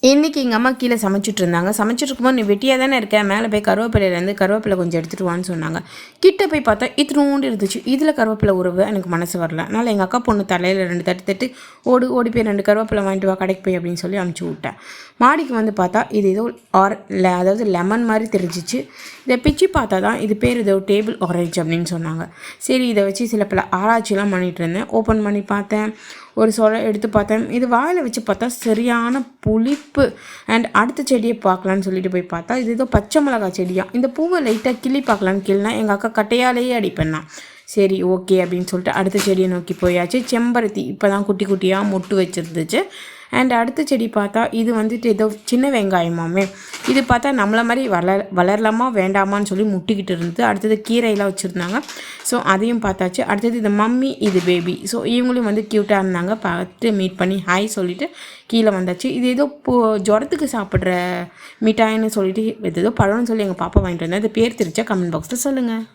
இன்றைக்கி எங்கள் அம்மா கீழே சமைச்சிட்டு இருந்தாங்க. சமைச்சிட்டு இருக்கும்போது நீ வெட்டியாக தானே இருக்க, மேலே போய் கருவேப்பிலையிலேருந்து கருவேப்பிலை கொஞ்சம் எடுத்துகிட்டு வான்னு சொன்னாங்க. கிட்ட போய் பார்த்தா இத்தினூண்டு இருந்துச்சு. இதில் கருவேப்பிலை உறவு எனக்கு மனசு வரல. அதனால் எங்கள் அக்கா பொண்ணு தலையில் 2 தட்டு தட்டு ஓடி போய் 2 கருவேப்பிலை வாங்கிட்டு வா கடைக்கு போய் அப்படின்னு சொல்லி அனுப்பிச்சி விட்டேன். மாடிக்கு வந்து பார்த்தா இது ஏதோ அதாவது லெமன் மாதிரி தெரிஞ்சிச்சு. இதை பிச்சு பார்த்தா தான் இது பேர் ஏதோ டேபிள் ஆரஞ்சு அப்படின்னு சொன்னாங்க. சரி இதை வச்சு சில பல ஆராய்ச்சிலாம் பண்ணிகிட்டு இருந்தேன். ஓப்பன் பண்ணி பார்த்தேன், ஒரு சொலை எடுத்து பார்த்தேன். இது வாயில் வச்சு பார்த்தா சரியான புளிப்பு. அண்ட் அடுத்த செடியை பார்க்கலான்னு சொல்லிட்டு போய் பார்த்தா இது ஏதோ பச்சை மிளகா செடியாக. இந்த பூவை லைட்டாக கிள்ளி பார்க்கலான்னு கிள்னா எங்கள் அக்கா கட்டையாலேயே அடிப்பேன்னா. சரி ஓகே அப்படின்னு சொல்லிட்டு அடுத்த செடியை நோக்கி போயாச்சு. செம்பருத்தி இப்போ தான் குட்டி குட்டியாக மொட்டு வச்சுருந்துச்சு. அண்ட் அடுத்த செடி பார்த்தா இது வந்துட்டு ஏதோ சின்ன வெங்காயமாமே. இது பார்த்தா நம்மளை மாதிரி வளரலாமா வேண்டாமான்னு சொல்லி முட்டிக்கிட்டு இருந்தது. அடுத்தது கீரையெல்லாம் வச்சுருந்தாங்க. ஸோ அதையும் பார்த்தாச்சு. அடுத்தது இந்த மம்மி இது பேபி. ஸோ இவங்களும் வந்து க்யூட்டாக இருந்தாங்க. பார்த்து மீட் பண்ணி ஹாய் சொல்லிவிட்டு கீழே வந்தாச்சு. இது ஏதோ ஜுரத்துக்கு சாப்பிட்ற மிட்டாயின்னு சொல்லிட்டு ஏதோ பழம்னு சொல்லி எங்கள் பாப்பா வாங்கிட்டு வந்தேன். அது பேர் தெரிஞ்சா கமெண்ட் பாக்ஸில் சொல்லுங்கள்.